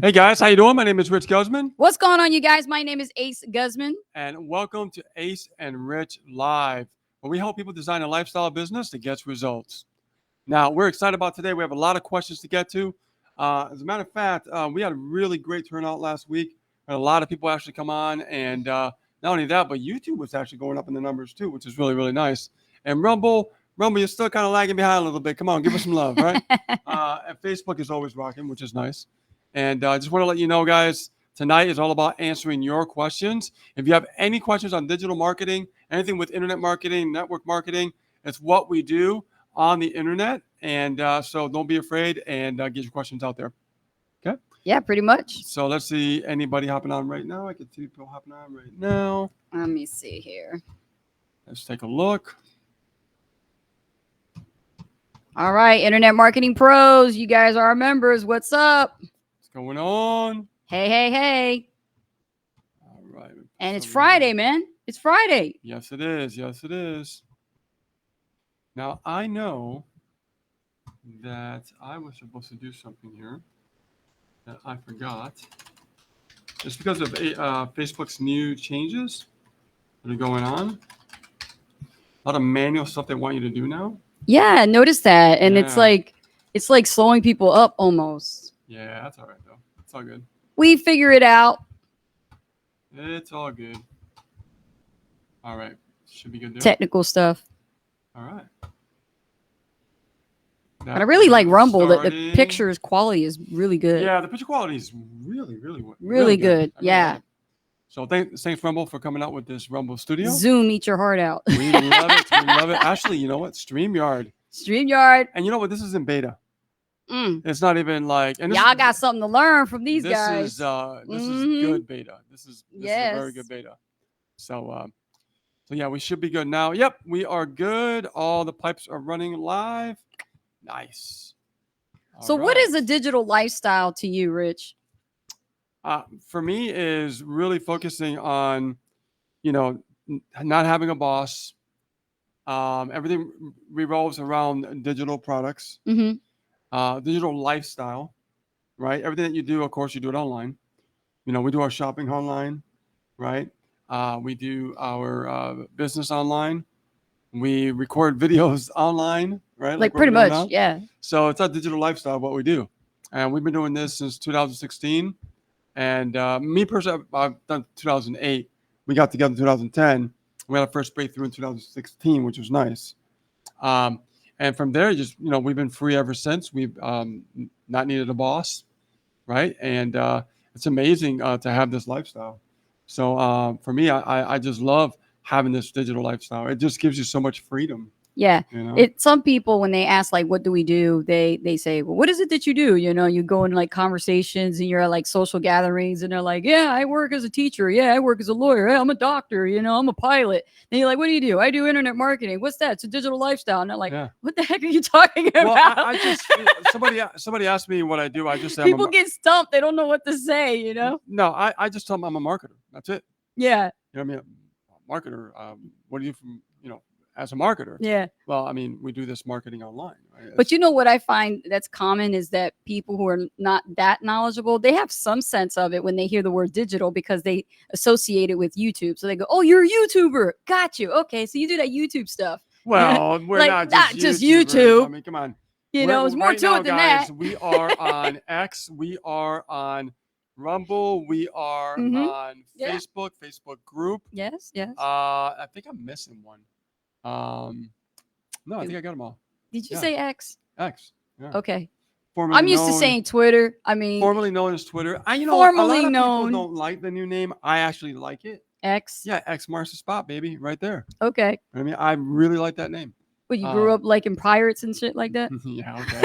Hey guys, how you doing? My name is Rich Guzman, What's going on, you guys? My name is Ace Guzman. and welcome to Ace and Rich Live, where we help people design a lifestyle business that gets results. Now, we're excited about today. We have a lot of questions to get to. As a matter of fact, we had a really great turnout last week. Had a lot of people actually come on, and not only that, but YouTube was actually going up in the numbers too, which is really, really nice. And Rumble, you're still kind of lagging behind a little bit. Come on, give us some love, right? And Facebook is always rocking, which is nice. And I just want to let you know, guys, tonight is all about answering your questions. If you have any questions on digital marketing, anything with internet marketing, network marketing, it's what we do on the internet. And so don't be afraid and get your questions out there. Okay? Yeah, pretty much. So let's see anybody hopping on right now. I can see people hopping on right now. Let me see here. Let's take a look. All right, Internet Marketing Pros, you guys are our members. What's up? What's going on? Hey. All right. And it's Friday, man. It's Friday. Yes, it is. Yes, it is. Now, I know that I was supposed to do something here that I forgot. It's because of Facebook's new changes that are going on. A lot of manual stuff they want you to do now. Yeah, notice that. And it's Yeah. like slowing people up almost. Yeah, that's all right, though. It's all good. We figure it out. It's all good. All right. Should be good there. Technical stuff. All right. But I really like Rumble. The Starting. pictures quality is really good. Yeah, the picture quality is really good. I really Yeah. like it. So thanks Rumble for coming out with this Rumble Studio. Zoom, eat your heart out. We love it. We love it. Actually, you know what? StreamYard. StreamYard. And you know what? This is in beta. Mm. It's not even like. And Y'all got something to learn from these this guys. This is good beta. This is a very good beta. So yeah, we should be good now. Yep, we are good. All the pipes are running live. Nice. So what is a digital lifestyle to you, Rich? For me is really focusing on, not having a boss. Everything revolves around digital products, digital lifestyle, right? Everything that you do, of course, you do it online. We do our shopping online, right? We do our business online. We record videos online, right? Like pretty much, yeah. So it's a digital lifestyle, what we do. And we've been doing this since 2016. And me personally, I've done 2008. We got together in 2010. We had our first breakthrough in 2016, which was nice. And from there, we've been free ever since. We've not needed a boss, right? And it's amazing to have this lifestyle. So for me, I just love having this digital lifestyle. It just gives you so much freedom. Yeah. Some people, when they ask, like, what do we do? They say, well, what is it that you do? You go in like conversations and you're at like social gatherings and they're like, yeah, I work as a teacher. Yeah, I work as a lawyer. Yeah, I'm a doctor. I'm a pilot. And you're like, what do you do? I do internet marketing. What's that? It's a digital lifestyle. And they're like, what the heck are you talking about? Well, I just, somebody asked me what I do. I just say, people get stumped. They don't know what to say, No, I just tell them I'm a marketer. That's it. Yeah. You know what I mean? Marketer. What do you from, as a marketer? Yeah. Well, I mean, we do this marketing online. Right? But what I find that's common is that people who are not that knowledgeable, they have some sense of it when they hear the word digital because they associate it with YouTube. So they go, oh, you're a YouTuber. Got you. Okay. So you do that YouTube stuff. Well, we're like, not just YouTube. I mean, come on. It's more to it than guys, that. We are on X. We are on Rumble. We are on Facebook, Facebook group. Yes. I think I'm missing one. No, I think I got them all. Did you say X? X. Yeah. Okay. Formerly I'm used to saying Twitter. I mean, formerly known as Twitter. A lot of people don't like the new name. I actually like it. X. Yeah, X marks the spot, baby, right there. Okay. I mean, I really like that name. But you grew up like in Pirates and shit like that? Yeah, okay.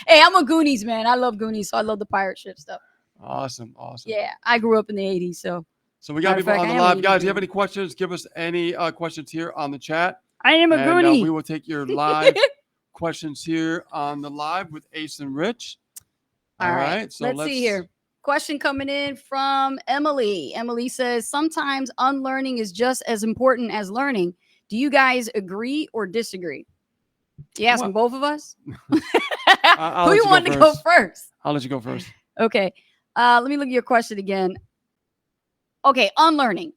Hey, I'm a Goonies man. I love Goonies, so I love the pirate ship stuff. Awesome. Yeah, I grew up in the 80s, so. So we got people on the live. Guys, if you have any questions, give us any questions here on the chat. I am a Goonie. We will take your live questions here on the live with Ace and Rich. All right. So let's see here. Question coming in from Emily. Emily says, sometimes unlearning is just as important as learning. Do you guys agree or disagree? You asking both of us? Who you want to go first? I'll let you go first. Okay. Let me look at your question again. Okay, unlearning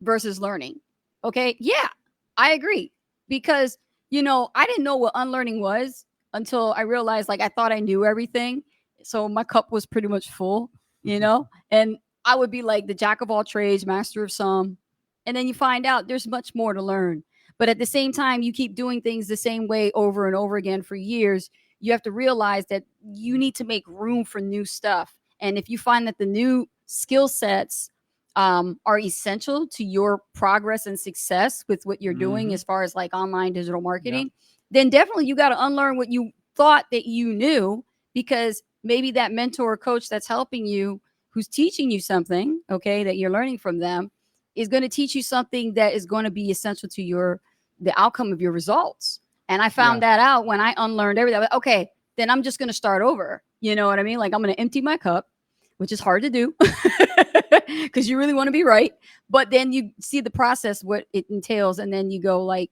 versus learning. Okay, yeah, I agree because I didn't know what unlearning was until I realized like I thought I knew everything, so my cup was pretty much full, and I would be like the jack of all trades, master of some, and then you find out there's much more to learn. But at the same time, you keep doing things the same way over and over again for years. You have to realize that you need to make room for new stuff. And if you find that the new skill sets are essential to your progress and success with what you're doing as far as like online digital marketing, then definitely you got to unlearn what you thought that you knew, because maybe that mentor or coach that's helping you, who's teaching you something, okay, that you're learning from them, is going to teach you something that is going to be essential to the outcome of your results. And I found that out when I unlearned everything. Okay, then I'm just going to start over. You know what I mean? Like I'm going to empty my cup, which is hard to do because you really want to be right. But then you see the process, what it entails, and then you go like,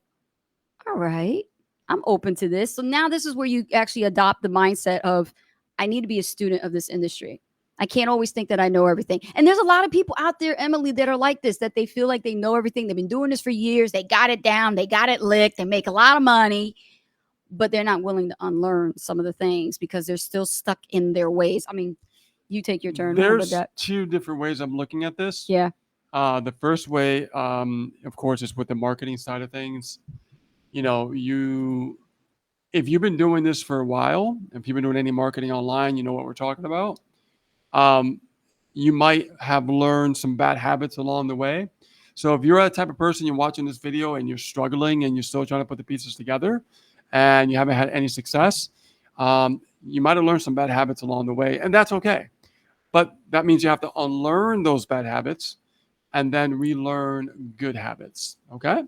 all right, I'm open to this. So now this is where you actually adopt the mindset of, I need to be a student of this industry. I can't always think that I know everything. And there's a lot of people out there, Emily, that are like this, that they feel like they know everything. They've been doing this for years. They got it down. They got it licked. They make a lot of money, but they're not willing to unlearn some of the things because they're still stuck in their ways. I mean, you take your turn. There's two different ways I'm looking at this. Yeah. The first way, of course, is with the marketing side of things. If you've been doing this for a while, if you've been doing any marketing online, you know what we're talking about. You might have learned some bad habits along the way. So if you're that type of person, you're watching this video and you're struggling and you're still trying to put the pieces together and you haven't had any success, you might have learned some bad habits along the way, and that's okay. But that means you have to unlearn those bad habits and then relearn good habits. Okay.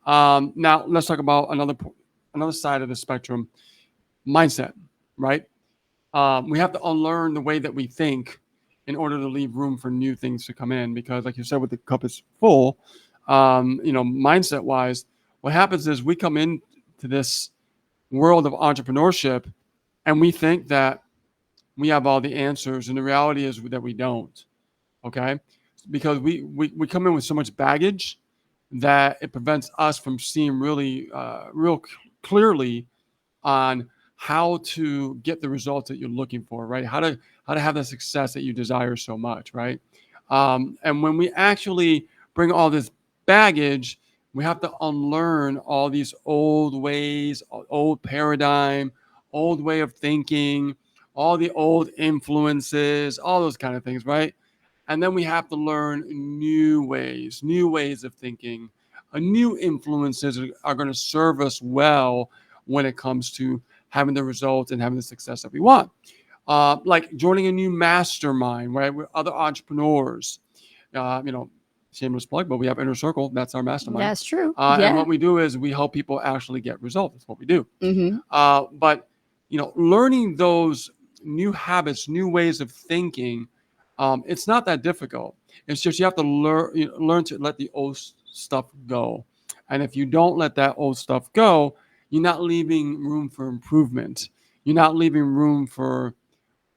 Now let's talk about another side of the spectrum, mindset. Right. We have to unlearn the way that we think in order to leave room for new things to come in. Because, like you said, with the cup is full, mindset wise, what happens is we come into this world of entrepreneurship and we think that we have all the answers, and the reality is that we don't. Okay, because we come in with so much baggage that it prevents us from seeing real clearly on how to get the results that you're looking for, right? How to have the success that you desire so much, right? And when we actually bring all this baggage, we have to unlearn all these old ways, old paradigm, old way of thinking, all the old influences, all those kind of things, right? And then we have to learn new ways of thinking. New influences are going to serve us well when it comes to having the results and having the success that we want. Like joining a new mastermind, right, with other entrepreneurs. Shameless plug, but we have Inner Circle. That's our mastermind. That's true. And what we do is we help people actually get results. That's what we do. Mm-hmm. But learning those new habits, new ways of thinking, it's not that difficult. It's just you have to learn to let the old stuff go. And if you don't let that old stuff go, you're not leaving room for improvement. You're not leaving room for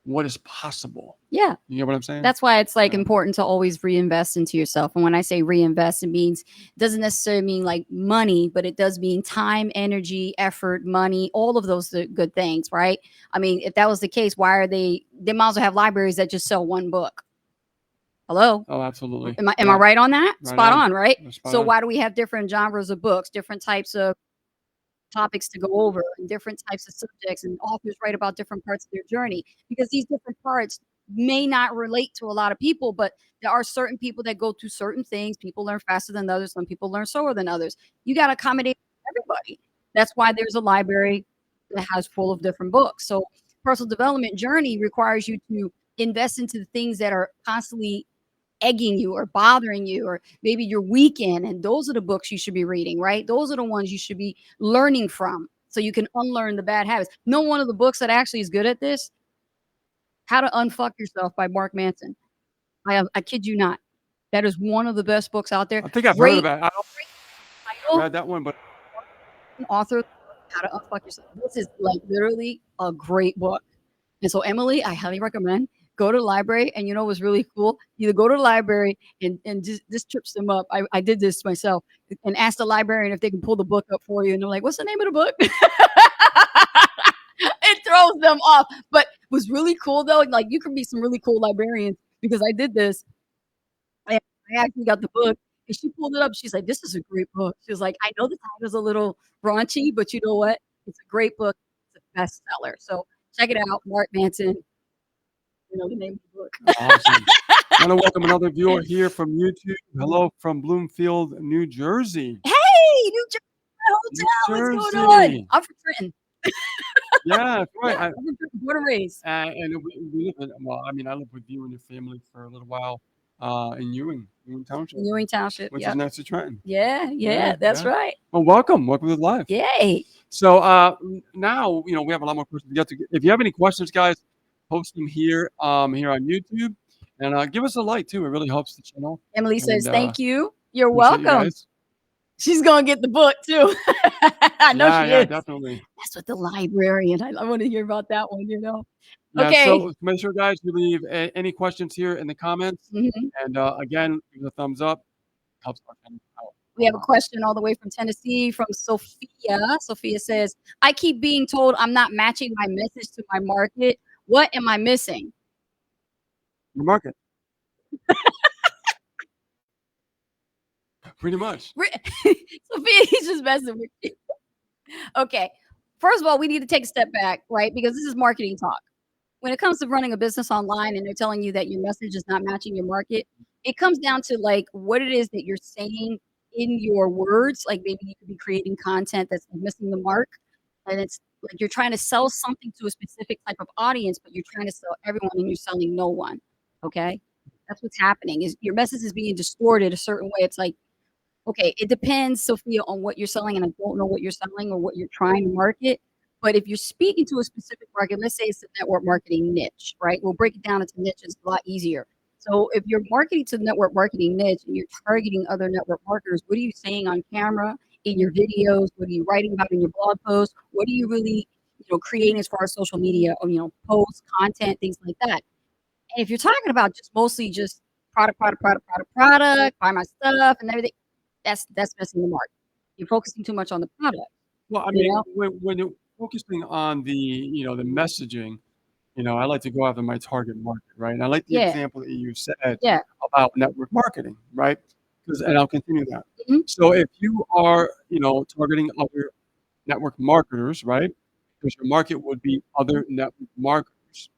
what is possible. Yeah. You know what I'm saying? That's why it's like important to always reinvest into yourself. And when I say reinvest, it doesn't necessarily mean like money, but it does mean time, energy, effort, money, all of those good things, right? I mean, if that was the case, why are they might as well have libraries that just sell one book? Hello? Oh, absolutely. Am I right on that? Right Spot on. on, right? Spot So on. why do we have different genres of books, different types of topics to go over, and different types of subjects, and authors write about different parts of their journey? Because these different parts may not relate to a lot of people, but there are certain people that go through certain things. People learn faster than others. Some people learn slower than others. You got to accommodate everybody. That's why there's a library that has full of different books. So personal development journey requires you to invest into the things that are constantly egging you or bothering you, or maybe you're weak in, and those are the books you should be reading, right? Those are the ones you should be learning from, so you can unlearn the bad habits. No, one of the books that actually is good at this, How to Unfuck Yourself by Mark Manson. I kid you not. That is one of the best books out there. I think I've heard of that. I don't read that one, but author, How to Unfuck Yourself. This is like literally a great book. And so, Emily, I highly recommend go to the library, and you know what's really cool? Either go to the library and just this trips them up. I did this myself and ask the librarian if they can pull the book up for you, and they're like, "What's the name of the book?" It throws them off. But was really cool though. Like you could be some really cool librarians because I did this. And I actually got the book, and she pulled it up. She's like, "This is a great book." She was like, "I know the title's a little raunchy, but you know what? It's a great book. It's a bestseller. So check it out, Mark Manson. You know the name of the book." Awesome. I want to welcome another viewer here from YouTube. Hello from Bloomfield, New Jersey. Hey, New Jersey New Hotel. What's going on? Jersey. I'm from Trenton. Yeah, that's right. Yeah, I'm from Trenton, born and raised. And we live in, well, I mean, I lived with you and your family for a little while in Ewing Township, Ewing Township. which is Yep. next to Trenton. Yeah, that's Yeah. right. Well, welcome. Welcome to live. Yay. So now, we have a lot more questions to get to. If you have any questions, guys, post them here on YouTube. And give us a like, too. It really helps the channel. Emily says, And, "Thank you. You're appreciate you welcome." guys. She's gonna get the book too. I know she Yeah, is. definitely. That's what the librarian. I want to hear about that one. Yeah, Okay. so make sure, guys, you leave any questions here in the comments. Mhm. And again, give it a thumbs up. Helps our channel out. We have a question all the way from Tennessee from Sophia. Sophia says, "I keep being told I'm not matching my message to my market. What am I missing?" Your market. Pretty much. Sophia, he's just messing with you. Okay. First of all, we need to take a step back, right? Because this is marketing talk. When it comes to running a business online and they're telling you that your message is not matching your market, it comes down to like what it is that you're saying in your words. Like maybe you could be creating content that's missing the mark. And it's like you're trying to sell something to a specific type of audience, but you're trying to sell everyone and you're selling no one. Okay. That's what's happening is your message is being distorted a certain way. It's like, okay, it depends, Sophia, on what you're selling, and I don't know what you're selling or what you're trying to market. But if you're speaking to a specific market, let's say it's a network marketing niche, right? We'll break it down into niches a lot easier. So if you're marketing to the network marketing niche and you're targeting other network marketers, what are you saying on camera, in your videos? What are you writing about in your blog posts? What are you really, creating as far as social media or, posts, content, things like that? And if you're talking about just mostly just product, buy my stuff and everything, that's missing the mark. You're focusing too much on the product. Well, I You mean, know? when you're focusing on the messaging, I like to go after my target market, right? And I like the Yeah. example that you said Yeah. about network marketing, right? And I'll continue that. Mhm. So if you are, targeting other network marketers, right? Because your market would be other network marketers,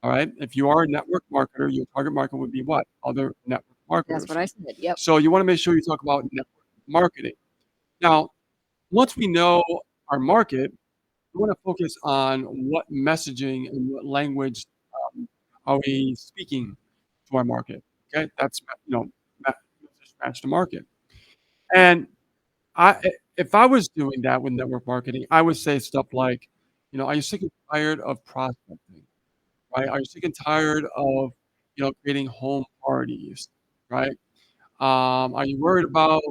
all right? If you are a network marketer, your target market would be what? Other network marketers. That's what I said. Yep. So you want to make sure you talk about network marketing. Now, once we know our market, we want to focus on what messaging and what language are we speaking to our market. Okay, that's message match to market. And if I was doing that with network marketing, I would say stuff like, are you sick and tired of prospecting? Right? Are you sick and tired of creating home parties? Right? Are you worried about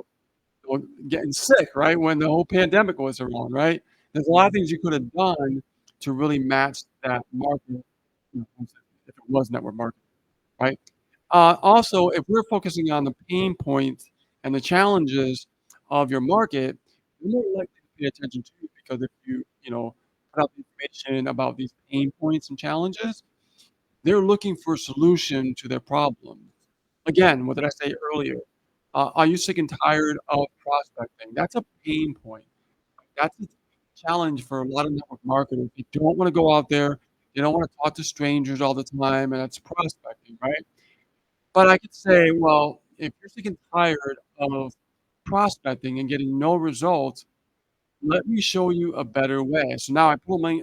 getting sick, right? When the whole pandemic was around, right? There's a lot of things you could have done to really match that market, if it was network marketing, right? Also, if we're focusing on the pain points and the challenges of your market, you're more likely to pay attention to it because if you put out the information about these pain points and challenges, they're looking for a solution to their problems. Again, what did I say earlier? Are you sick and tired of prospecting? That's a pain point. That's a challenge for a lot of network marketers. They don't want to go out there. They don't want to talk to strangers all the time, and that's prospecting, right? But I could say, well, if you're sick and tired of prospecting and getting no results, let me show you a better way. So now I pull them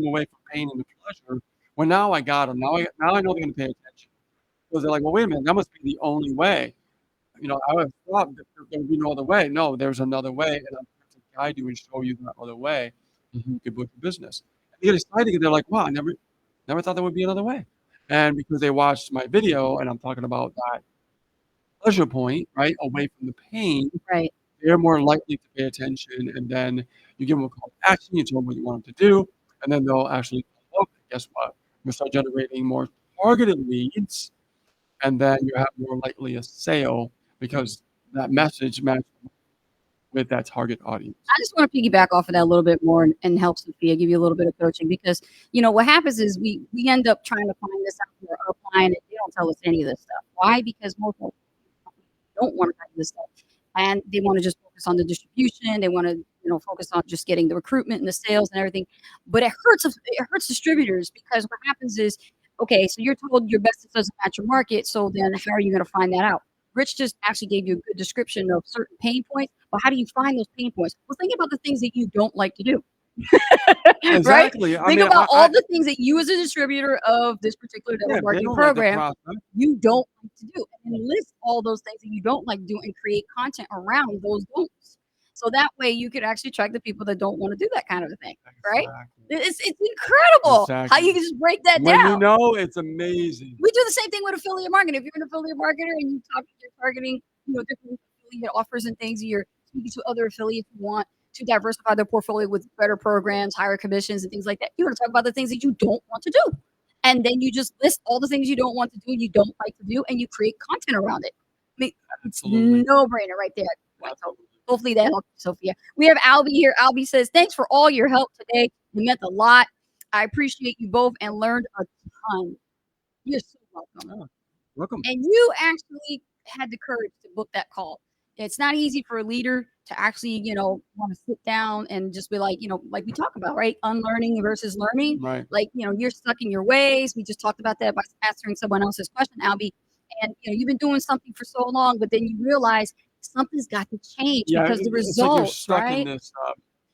away from pain and the pleasure. Well, now I got them. Now I know they're going to pay attention. Because they're like, well, wait a minute, that must be the only way. I would have thought that there would be no other way. No, there's another way, and I'm here to guide you and show you that other way, and you could book your business. And they get excited because they're like, wow, I never thought there would be another way. And because they watched my video and I'm talking about that pleasure point, right, away from the pain, Right. they're more likely to pay attention. And then you give them a call to action, you tell them what you want them to do, and then they'll actually follow up. And guess what? You'll start generating more targeted leads, and then you have more likely a sale because that message matches with that target audience. I just want to piggyback off of that a little bit more and help Sophia give you a little bit of coaching because what happens is we end up trying to find this out for our client and they don't tell us any of this stuff. Why? Because most of don't want to tell this stuff and they want to just focus on the distribution. They want to focus on just getting the recruitment and the sales and everything. But it hurts distributors because what happens is, okay, so you're told your best doesn't match your market. So then how are you going to find that out? Rich just actually gave you a good description of certain pain points, but how do you find those pain points? Well, think about the things that you don't like to do. Exactly. Right? Think about all the things that you as a distributor of this particular network marketing program, you don't like to do. And then list all those things that you don't like to do and create content around those don'ts. So that way you could actually track the people that don't want to do that kind of a thing, right? It's incredible how you can just break that down. It's amazing. We do the same thing with affiliate marketing. If you're an affiliate marketer and you're targeting, different affiliate offers and things, you're speaking to other affiliates who want to diversify their portfolio with better programs, higher commissions, and things like that. You want to talk about the things that you don't want to do. And then you just list all the things you don't want to do, you don't like to do, and you create content around it. I mean, it's no-brainer right there. Hopefully that helps, Sophia. We have Albie here. Albie says, thanks for all your help today. You meant a lot. I appreciate you both and learned a ton. You're so welcome. Welcome. And you actually had the courage to book that call. It's not easy for a leader to actually, want to sit down and just be like, like we talk about, right? Unlearning versus learning. Right. Like, you're stuck in your ways. We just talked about that by answering someone else's question, Albie. And, you've been doing something for so long, but then you realize something's got to change because the results, like right? In this,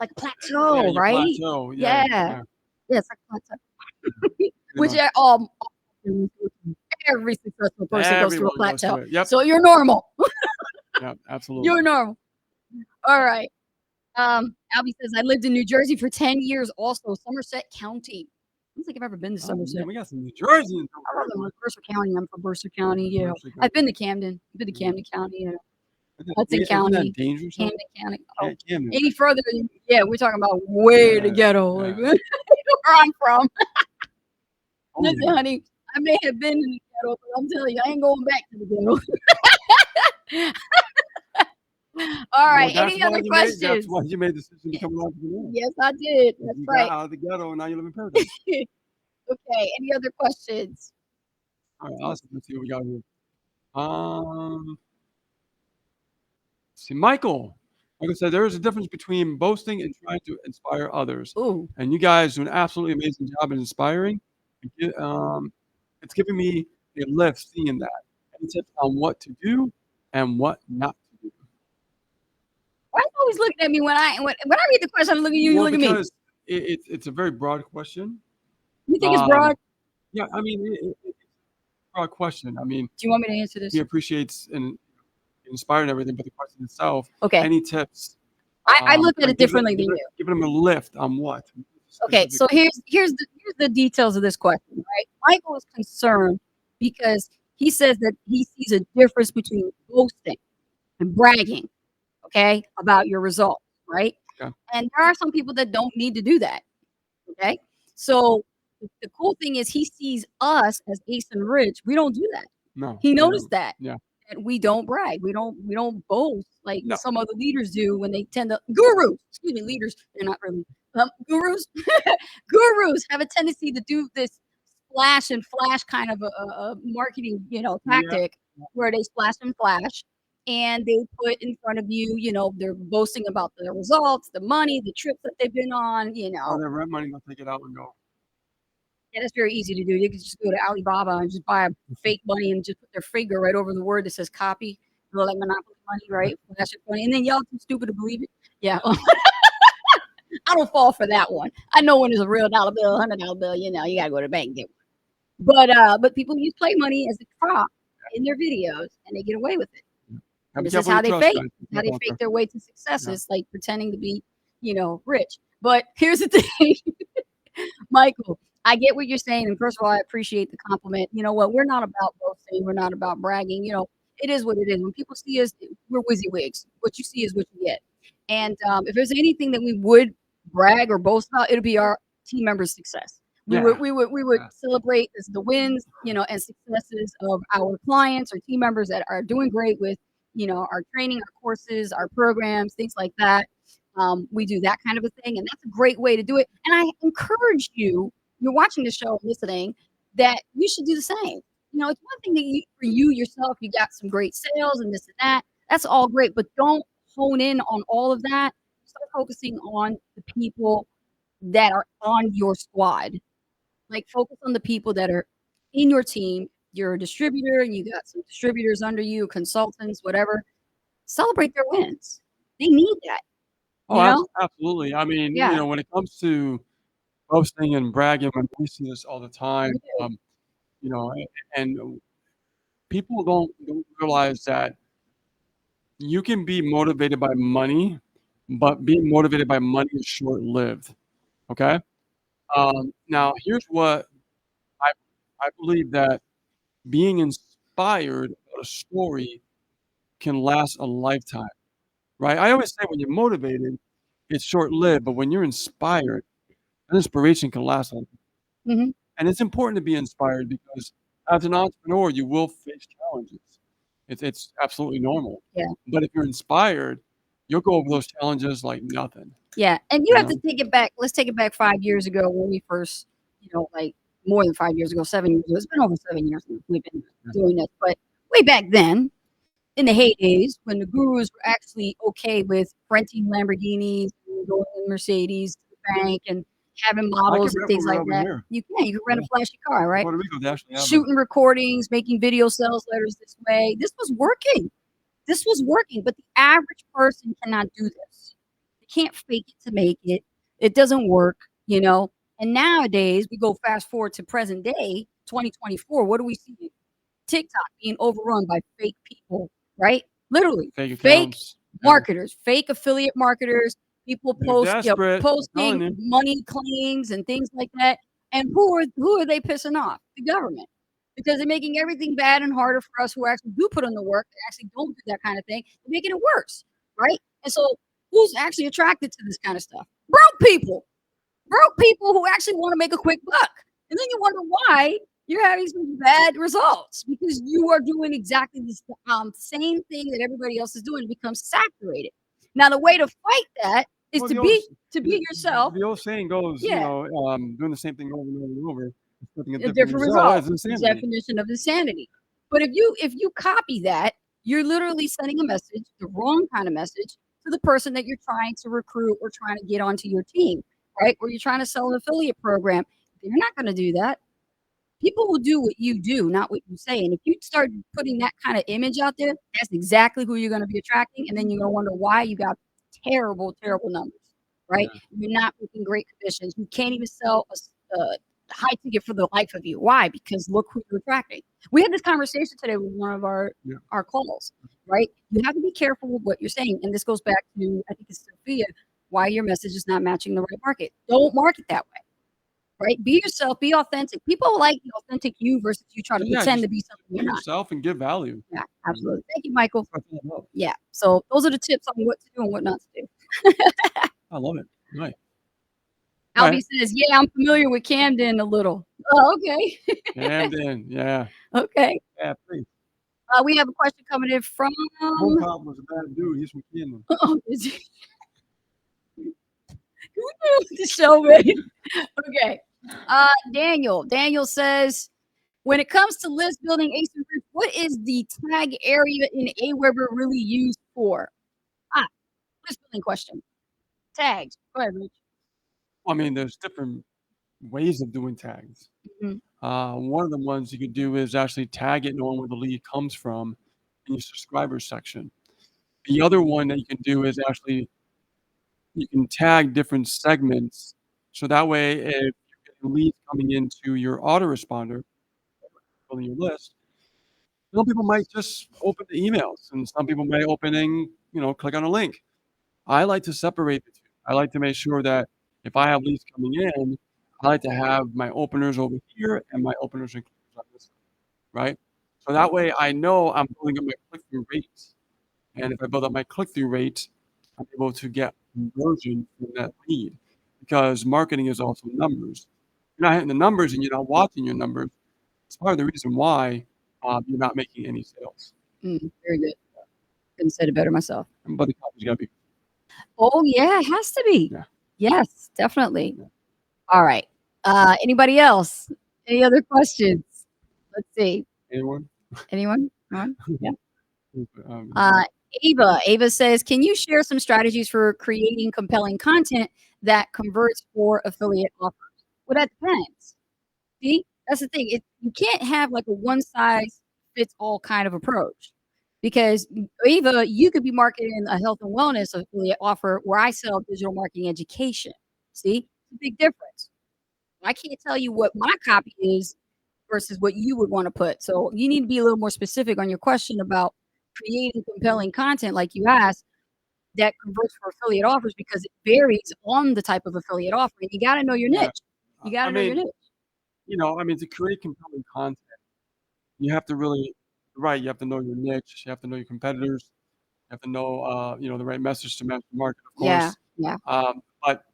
like a plateau, right? Plateau. Yeah, it's like a plateau. Which every successful person goes through a plateau. Yep. So you're normal. Yeah, absolutely. You're normal. All right. Albie says, I lived in New Jersey for 10 years, also Somerset County. I don't think I've ever been to Somerset. We got some New Jersey. I'm from Mercer County. Yeah. I've been to Camden. I've been to Camden County. Hudson County, Camden County. Oh, any further than, we're talking about way to ghetto. Like, where I'm from. Listen, honey, I may have been in the ghetto, but I'm telling you, I ain't going back to the ghetto. All right. Any other questions? That's why you made the decision to come along to the ghetto. Yes, I did. That's right. Got out of the ghetto and now you live in paradise. Okay. Any other questions? All right. Let's see what we got here. See, Michael said there is a difference between boasting and trying to inspire others. Ooh. And you guys do an absolutely amazing job in inspiring. It's giving me a lift seeing that. Any tips on what to do and what not to do? Why are you always looking at me when I read the question? I'm looking at you. You look at me. Because it's a very broad question. You think it's broad? Yeah, I mean, it's a broad question. I mean, do you want me to answer this? He appreciates and inspired everything, but the question itself. Okay. Any tips? I look at it differently than you. Giving them a lift on what? Okay, so here's the details of this question, right? Michael is concerned because he says that he sees a difference between boasting and bragging, okay, about your results, right? Okay. And there are some people that don't need to do that, okay? So the cool thing is he sees us as Ace and Rich. We don't do that. No. He noticed that. Yeah. And we don't brag. We don't boast like some other leaders do when they tend to leaders. They're not really gurus. Gurus have a tendency to do this splash and flash kind of a marketing, tactic where they splash and flash and they put in front of you, they're boasting about the results, the money, the trips that they've been on, Oh, their rent money, they'll take it out and go. Yeah, that's very easy to do. You can just go to Alibaba and just buy a fake money and just put their finger right over the word that says copy. Like Monopoly money, right? That's just funny. And then y'all too stupid to believe it. Yeah. I don't fall for that one. I know when it's a real dollar bill, $100 bill, you gotta go to the bank and get one. But people use play money as a prop in their videos and they get away with it. This is how they fake. How they fake their way to success. It's like pretending to be, rich. But here's the thing, Michael. I get what you're saying. And first of all, I appreciate the compliment. You know what? We're not about boasting. We're not about bragging. It is what it is. When people see us, we're WYSIWYGs. What you see is what you get. And if there's anything that we would brag or boast about, it'll be our team members' success. Yeah. We would Yeah. celebrate the wins, and successes of our clients or team members that are doing great with, our training, our courses, our programs, things like that. We do that kind of a thing, and that's a great way to do it. And I encourage you, you're watching the show, listening, that you should do the same. It's one thing that for you yourself, you got some great sales and this and that. That's all great, but don't hone in on all of that. Start focusing on the people that are on your squad. Like, focus on the people that are in your team. You're a distributor and you got some distributors under you, consultants, whatever. Celebrate their wins. They need that, Oh, you know? absolutely. I mean, Yeah, when it comes to boasting and bragging, and we see this all the time, we do. you know, and people don't realize that you can be motivated by money, but being motivated by money is short-lived. Okay. Now, here's what I I believe that being inspired about a story can last a lifetime, right? I always say when you're motivated, it's short-lived, but when you're inspired, that inspiration can last a. Mhm. And it's important to be inspired because as an entrepreneur, you will face challenges. It's absolutely normal. Yeah. But if you're inspired, you'll go over those challenges like nothing, Yeah, and you you have to know? take it back. Let's take it back 5 years ago when we first, like, more than 5 years ago, 7 years ago. It's been over 7 years since we've been Yeah. doing this, but way back then, in the heydays when the gurus were actually okay with renting Lamborghinis and going in Mercedes to the bank and having I can models and rent things one right like over that. here. You can rent Yeah. a flashy car, In right? Puerto Rico, they actually have them. Shooting recordings, making video sales letters this way. This was working. This was working, but the average person cannot do this. They can't fake it to make it. It doesn't work, you know. And nowadays, we go fast forward to present day, 2024. What do we see? TikTok being overrun by fake people, right? Literally, Fake fake accounts. Yeah. marketers, fake affiliate marketers, people They're desperate. I'm telling posting you. money claims and things like that. And who are they pissing off? The government. Because they're making everything bad and harder for us who actually do put in the work, and actually don't do that kind of thing, they're making it worse, right? And so who's actually attracted to this kind of stuff? Broke people who actually want to make a quick buck. And then you wonder why you're having some bad results because you are doing exactly the same thing that everybody else is doing. It becomes saturated. Now, the way to fight that is Well, to the old be yourself. the old saying goes, Yeah, doing the same thing over and over and over, expecting a a different different result. result. It's insanity. Definition of insanity. But if you copy that, you're literally sending a message, the wrong kind of message, to the person that you're trying to recruit or trying to get onto your team, right? Or you're trying to sell an affiliate program. They're not going to do that. People will do what you do, not what you say. And if you start putting that kind of image out there, that's exactly who you're going to be attracting. And then you're going to wonder why you got terrible, terrible numbers, right? Yeah. You're not making great commissions. You can't even sell a high ticket for the life of you. Why? Because look who you're attracting. We had this conversation today with one of Yeah. our calls, right? You have to be careful with what you're saying. And this goes back to, I think it's Sophia, why your message is not matching the right market. Don't market that way. Right? Be yourself, be authentic. People like the authentic you versus you trying to Yeah, pretend just to be something be you're not. yourself and give value. Yeah, You know? absolutely. Thank you, Michael. That's what I love. Yeah. So those are the tips on what to do and what not to do. I love it. Right. Right. Albie says, "Yeah, I'm familiar with Camden a little." Oh, okay. Camden. Yeah. Okay. Yeah, please. We have a question coming in from. Home Cop was a bad dude. He's from Camden. Oh, is he- Who knew the show, man? Okay. Daniel. Daniel says, when it comes to list building asynchronous, what is the tag area in Aweber really used for? List building question. Tags. Go ahead, Rich. I mean, there's different ways of doing tags. Mhm. One of the ones you could do is actually tag it knowing where the lead comes from in your subscribers section. The other one that you can do is actually you can tag different segments. So that way, if you're getting leads coming into your autoresponder, building your list, some people might just open the emails and some people may opening, click on a link. I like to separate the two. I like to make sure that if I have leads coming in, I like to have my openers over here and my openers and clickers on this side, right? So that way I know I'm building up my click-through rates. And if I build up my click-through rate, I'm able to get conversion from that lead because marketing is also numbers. you're not hitting the numbers and you're not watching your numbers, it's part of the reason why you're not making any sales. Very good. Couldn't say it better myself. But the copy's got to be, Oh yeah, it has to be. yeah. Yes, definitely. Yeah. All right. Anybody else? Any other questions? Let's see. Anyone? Anyone? Anyone? Yeah. Um, Ava says, can you share some strategies for creating compelling content that converts for affiliate offers? Well, that depends. See, that's the thing. You can't have like a one size fits all kind of approach because Ava, you could be marketing a health and wellness affiliate offer where I sell digital marketing education. See, it's a big difference. I can't tell you what my copy is versus what you would want to put. So you need to be a little more specific on your question about creating compelling content, like you asked, that converts for affiliate offers because it varies on the type of affiliate offer. And you got to know your yeah. niche. You got I to know your mean, niche. to create compelling content, you have to really, right, you have to know your niche, you have to know your competitors, you have to know, the right message to match the market, of Yeah. course. Yeah. But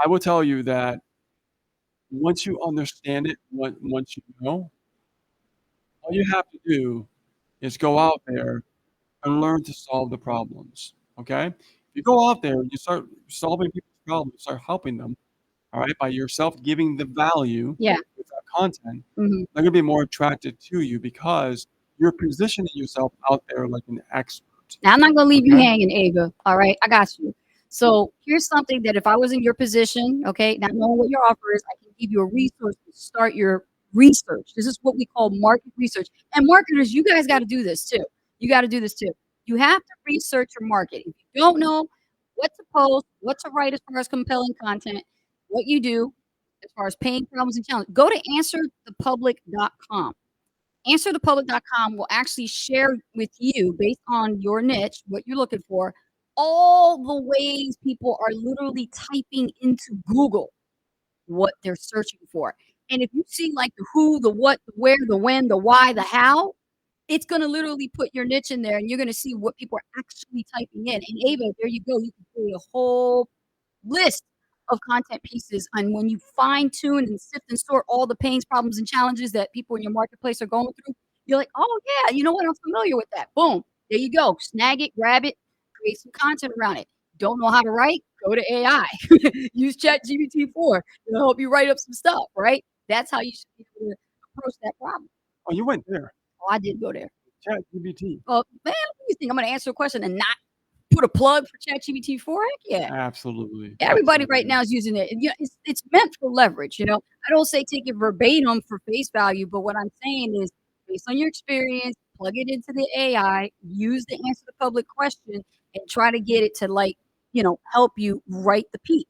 I will tell you that once you understand it, once you know, all you have to do is go out there and learn to solve the problems. Okay? If you go out there and you start solving people's problems, start helping them, all right, by yourself giving the value Yeah. with that content, hmm they're gonna be more attracted to you because you're positioning yourself out there like an expert. Now, I'm not going to leave you Okay? hanging, Ava. All right. I got you. So here's something that if I was in your position, okay, not knowing what your offer is, I can give you a resource to start your research. This is what we call market research. And marketers, you guys got to do this too. You got to do this too. You have to research your market. If you don't know what to post, what to write as far as compelling content, what you do as far as pain, problems, and challenges, go to answerthepublic.com. Answerthepublic.com will actually share with you, based on your niche, what you're looking for, all the ways people are literally typing into Google what they're searching for. And if you see like the who, the what, the where, the when, the why, the how, it's going to literally put your niche in there and you're going to see what people are actually typing in. And Ava, there you go. You can create a whole list of content pieces. And when you fine tune and sift and sort all the pains, problems, and challenges that people in your marketplace are going through, you're like, oh, yeah, you know what? I'm familiar with that. Boom. There you go. Snag it, grab it, create some content around it. Don't know how to write? Go to AI. Use ChatGPT-4. It'll help you write up some stuff, right? That's how you should be able to approach that problem. Oh, you went there. Oh, I did go there. ChatGPT. Oh, man, what do you think? I'm going to answer a question and not put a plug for ChatGPT-4? Heck yeah. Absolutely. Everybody right Absolutely. now is using it. And, it's meant for leverage. I don't say take it verbatim for face value, but what I'm saying is based on your experience, plug it into the AI, use the answer the public question, and try to get it to help you write the piece.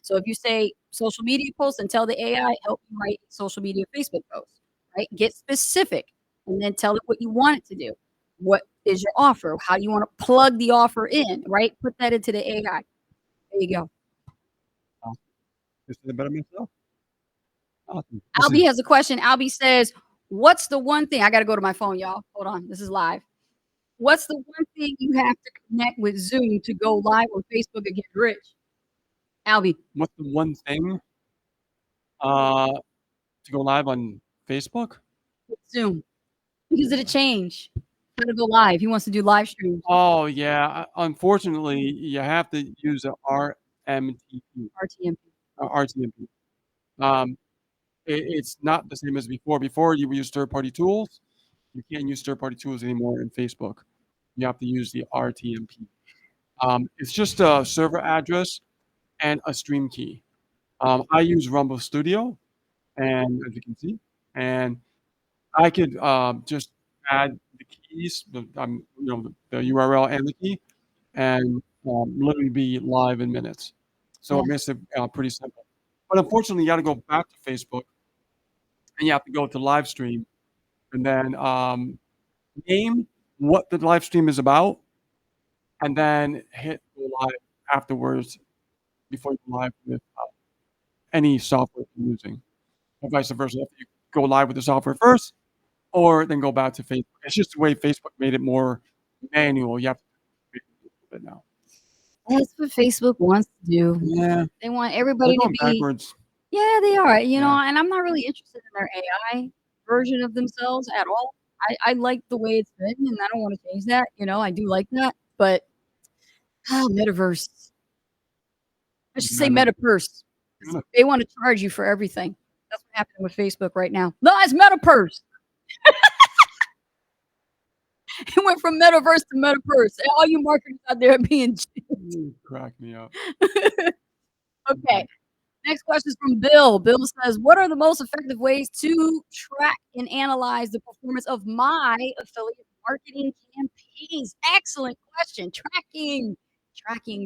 So if you say social media posts, and tell the AI help you write social media Facebook posts, right? Get specific, and then tell it what you want it to do. What is your offer? How do you want to plug the offer in, right? Put that into the AI. There you go. Just did it better myself. Awesome. Albie has a question. Albie says, what's the one thing? I got to go to my phone, y'all. Hold on. This is live. What's the one thing you have to connect with Zoom to go live on Facebook and get rich? Albie. What's the one thing to go live on Facebook? With Zoom. Because of the change. How to go live. He wants to do live streams. Oh, yeah. Unfortunately, you have to use a RMTP. RTMP. RTMP. It's not the same as before. Before, you would use third-party tools. You can't use third-party tools anymore in Facebook. You have to use the RTMP. It's just a server address and a stream key. I use Rumble Studio, and as you can see, and I could just add the keys, the URL and the key, and literally be live in minutes. So Yeah. it makes it pretty simple. But unfortunately, you got to go back to Facebook, and you have to go to live stream, and then name what the live stream is about, and then hit go live afterwards before you go live with any software you're using, or vice versa. If you go live with the software first, or then go back to Facebook. It's just the way Facebook made it more manual. You have to do it a bit now. That's what Facebook wants to do. Yeah, They want they're everybody to going be backwards. Yeah, they are, Yeah. and I'm not really interested in their AI version of themselves at all. I like the way it's been, and I don't wanna change that, I do like that, but, metaverse. I should say Meta, metaverse, 'cause meta. they wanna charge you for everything. That's what happened with Facebook right now. No, it's metaverse. It went from metaverse to metaverse, and all you marketers out there are being You crack me up. okay. Next question is from Bill. Bill says, "What are the most effective ways to track and analyze the performance of my affiliate marketing campaigns?" Excellent question. Tracking,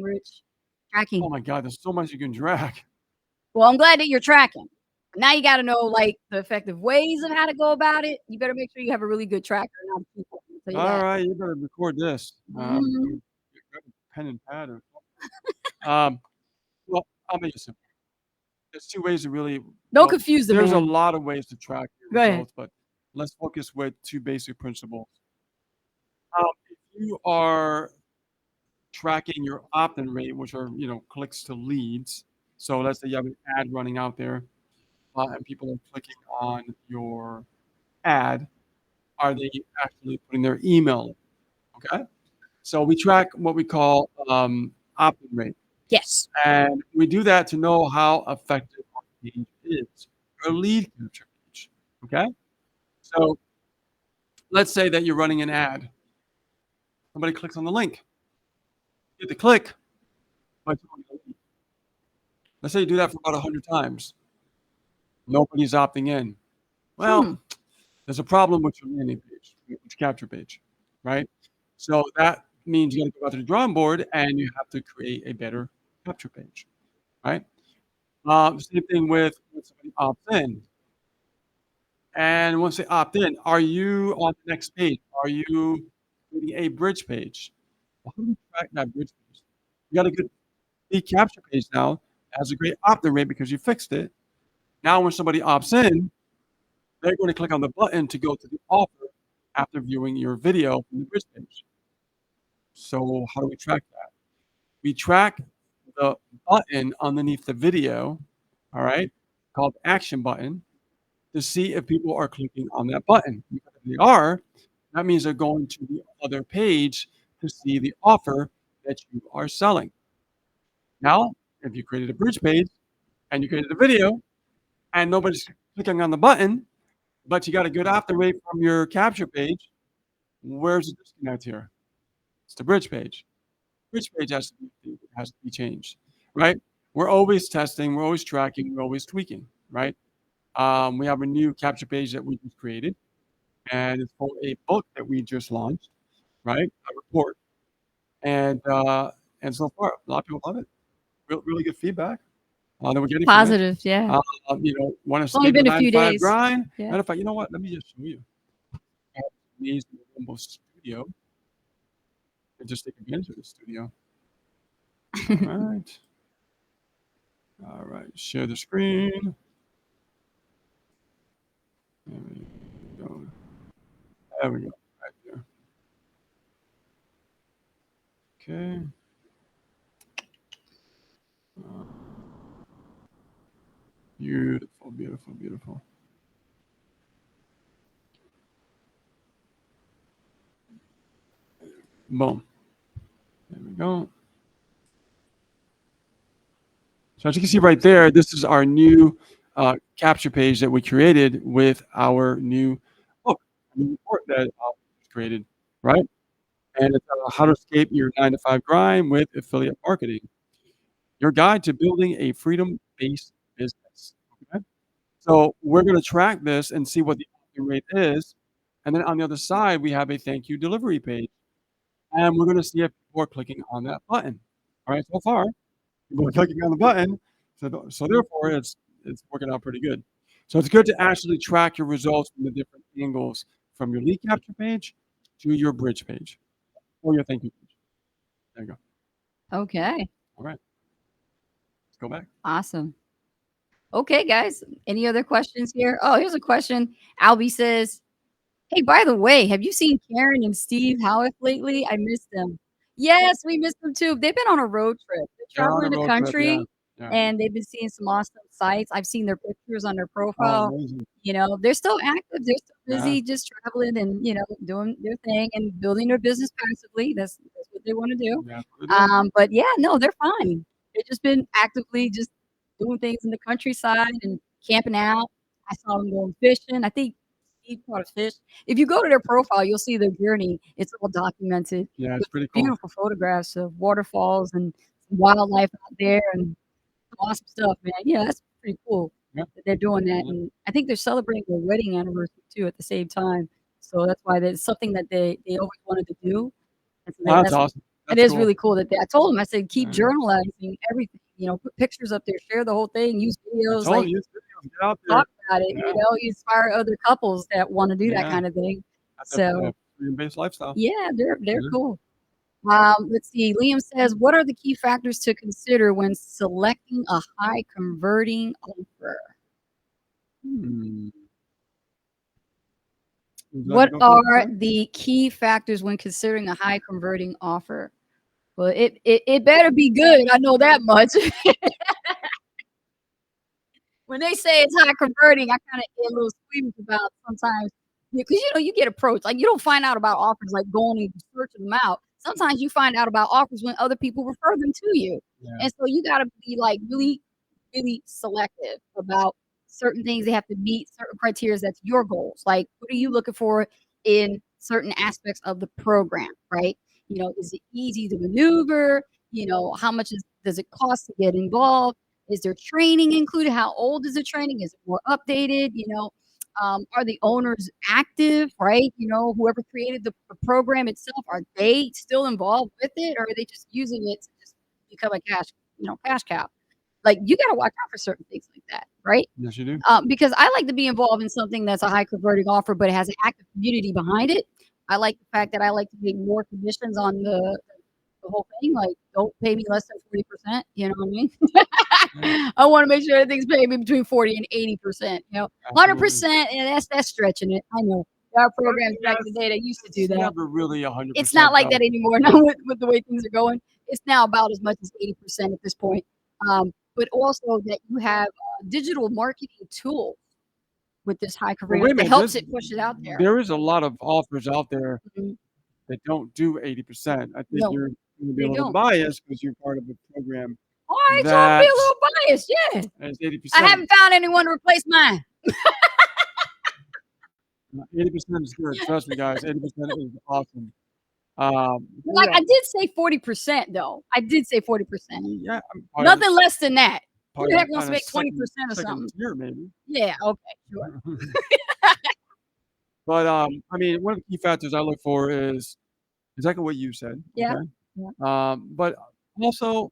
Rich. Oh Tracking. my God, there's so much you can track. Well, I'm glad that you're tracking. Now you got to know like the effective ways of how to go about it. You better make sure you have a really good tracker. Now, people, I'll tell you All that. right, you better record this. Mhm. Grab a pen and pad. Well, I'll make it simple. There's two ways to really. Don't Well, confuse the there's a man. lot of ways to track your Go ahead. results, but let's focus with two basic principles. If you are tracking your opt-in rate, which are clicks to leads. So let's say you have an ad running out there, and people are clicking on your ad. Are they actually putting their email in? Okay. So we track what we call opt-in rate, Yes. and we do that to know how effective our page is, our lead capture page. Okay. So let's say that you're running an ad. Somebody clicks on the link. You get the click, but let's say you do that for about 100 times. Nobody's opting in. Well, Hmm. there's a problem with your landing page, with your capture page, right? So that means you got to go out to the drawing board and you have to create a better capture page, right? Same thing with when somebody opts in. And once they opt in, are you on the next page? Are you creating a bridge page? Well, how do you track that bridge page? You got a good lead capture page now. It has a great opt-in rate because you fixed it. Now, when somebody opts in, they're going to click on the button to go to the offer after viewing your video from the bridge page. So how do we track that? We track the button underneath the video, all right, called action button, to see if people are clicking on that button. If they are, that means they're going to the other page to see the offer that you are selling. Now, if you created a bridge page and you created a video and nobody's clicking on the button, but you got a good opt-in rate from your capture page, where's the disconnect here? It's the bridge page. Bridge page has to be changed, right? We're always testing, we're always tracking, we're always tweaking, right? We have a new capture page that we just created, and it's for a book that we just launched, right? A report, and so far, a lot of people love it. Really good feedback that we're getting from it. Positive. Yeah. Want to It's only escape the been a nine to few five days. grind? Yeah. Matter of fact, you know what? Let me just show you. I have this amazing Rumble studio, and just take advantage of the studio. All right. All right. Share the screen. There we go. There we go. Right there. Okay. Uh, beautiful, beautiful, beautiful. Boom. There we go. So as you can see right there, this is our new capture page that we created with our new book, new report that we created, right? And it's how to escape your 9 to 5 grind with affiliate marketing. Your guide to building a freedom-based business. Okay? So we're going to track this and see what the opt-in rate is. And then on the other side, we have a thank you delivery page. And we're going to see if people are clicking on that button. All right, so far, people are clicking on the button. So therefore, it's working out pretty good. So it's good to actually track your results from the different angles, from your lead capture page to your bridge page or your thank you page. There you go. Okay. All right, let's go back. Awesome. Okay, guys. Any other questions here? Oh, here's a question. Albie says, "Hey, by the way, have you seen Karen and Steve Howitt lately? I missed them." Yes, we missed them too. They've been on a road trip. They're They're on a traveling the road trip, yeah. country. Yeah. and they've been seeing some awesome sites. I've seen their pictures on their Oh, profile. amazing. You know, they're still active. They're still Yeah. busy, just traveling and doing their thing and building their business passively. That's what they want to do. Yeah. That's what they're doing. But yeah, no, they're fine. They've just been actively just doing things in the countryside and camping out. I saw them going fishing. I think Steve caught a fish. If you go to their profile, you'll see their journey. It's all documented Yeah, it's with pretty cool. beautiful photographs of waterfalls and wildlife out there and awesome stuff, man. Yeah, that's pretty cool Yeah. that they're doing that. Yeah. And I think they're celebrating their wedding anniversary too at the same time. So that's why that's something that they always wanted to do. And so Oh, that's that's awesome. it That's is cool. really cool that I told them, I said, keep Yeah. journalizing everything. Put pictures up there, share the whole thing, use I videos, told like you, get out there. talk about it. Yeah. You inspire other couples that want to do that Yeah. kind of thing. That's a So freedom-based lifestyle. yeah, they're Yeah. cool. Let's see. Liam says, "What are the key factors to consider when selecting a high converting offer?" Hmm. Would you like What to go first, are Jen? the key factors when considering a high converting offer? Well, it better be good. I know that much. When they say it's high converting, I kind of get a little squeamish about sometimes because you get approached. Like you don't find out about offers like going and searching them out. Sometimes you find out about offers when other people refer them to you, Yeah. and so you got to be like really, really selective about certain things. They have to meet certain criteria. That's your goals. Like what are you looking for in certain aspects of the program, right? Is it easy to maneuver? How much does it cost to get involved? Is there training included? How old is the training? Is it more updated? Are the owners active, right? Whoever created the program itself, are they still involved with it, or are they just using it to just become a cash cow? Like you got to watch out for certain things like that, right? Yes, you do. Because I like to be involved in something that's a high converting offer, but it has an active community behind it. I like the fact that I like to make more commissions on the whole thing. Like, don't pay me less than 40%. You know what I mean? I want to make sure everything's paying me between 40 and 80%. 100%, and that's stretching it. I know there are programs back in the day that used to do It's that. never really 100%. It's not like though. that anymore. Now with the way things are going, it's now about as much as 80% at this point. But also that you have digital marketing tools with this high Well, converting wait a that minute. helps it push it out there. There is a lot of offers out there Mhm. that don't do 80%. I think No, you're going to be they a little don't. biased because you're part of a program All right, so I'll be a that little biased. Yeah, is I 80%. haven't found anyone to replace mine. 80% is good. Trust me, guys. 80% is awesome. Like Yeah, I did say 40% though. I did say 40%. yeah. I'm part of Nothing less than that. Who the heck wants to kinda make 20% or second something? tier, maybe. Yeah. Okay. Sure. But I mean, one of the key factors I look for is exactly what you said. Yeah. Okay. Yeah. But also